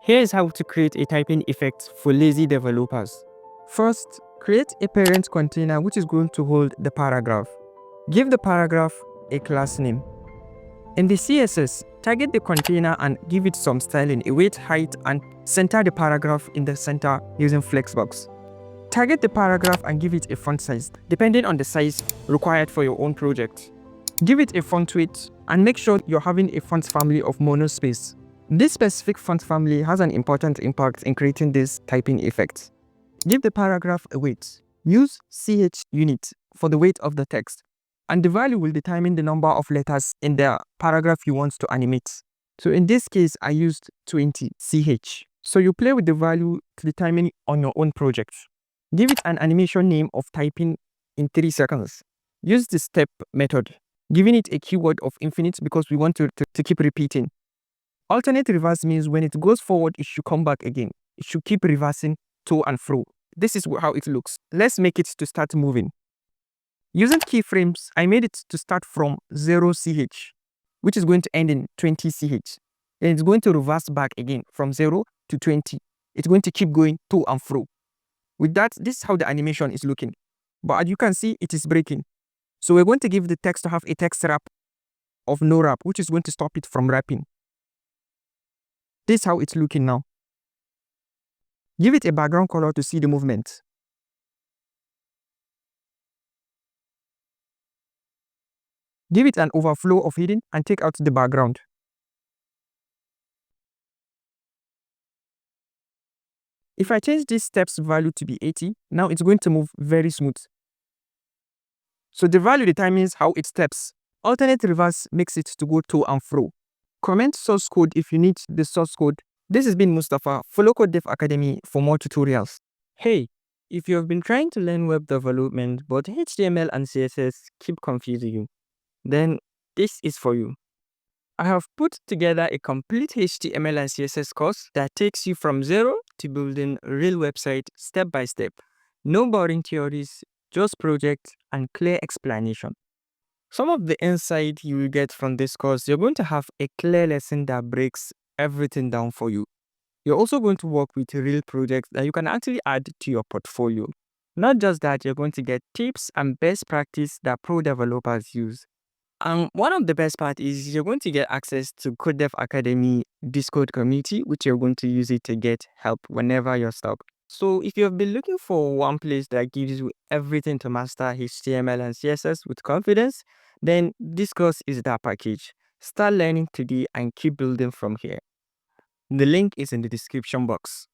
Here's how to create a typing effect for lazy developers. First, create a parent container which is going to hold the paragraph. Give the paragraph a class name. In the CSS, target the container and give it some styling, a weight, height, and center the paragraph in the center using flexbox. Target the paragraph and give it a font size, depending on the size required for your own project. Give it a font weight and make sure you're having a font family of monospace. This specific font family has an important impact in creating this typing effect. Give the paragraph a weight. Use ch unit for the weight of the text, and the value will determine the number of letters in the paragraph you want to animate. So in this case, I used 20 ch. So you play with the value to determine on your own project. Give it an animation name of typing in 3 seconds. Use the step method, giving it a keyword of infinite because we want to keep repeating. Alternate reverse means when it goes forward, it should come back again. It should keep reversing to and fro. This is how it looks. Let's make it to start moving. Using keyframes, I made it to start from 0 ch, which is going to end in 20 ch. And it's going to reverse back again from 0 to 20. It's going to keep going to and fro. With that, this is how the animation is looking. But as you can see, it is breaking. So we're going to give the text to have a text wrap of no wrap, which is going to stop it from wrapping. This is how it's looking now. Give it a background color to see the movement. Give it an overflow of hidden and take out the background. If I change this steps value to be 80, now it's going to move very smooth. So the value determines how it steps. Alternate reverse makes it to go to and fro. Comment source code if you need the source code. This has been Mustafa. Follow Code.Dev Academy for more tutorials. Hey, if you have been trying to learn web development but HTML and CSS keep confusing you, then this is for you. I have put together a complete HTML and CSS course that takes you from zero to building a real website step by step. No boring theories, just projects and clear explanation. Some of the insight you will get from this course, you're going to have a clear lesson that breaks everything down for you. You're also going to work with real projects that you can actually add to your portfolio. Not just that, you're going to get tips and best practice that pro developers use. And one of the best part is you're going to get access to Code.Dev Academy Discord community, which you're going to use it to get help whenever you're stuck. So if you have been looking for one place that gives you everything to master HTML and CSS with confidence, then this course is that package. Start learning today and keep building from here. The link is in the description box.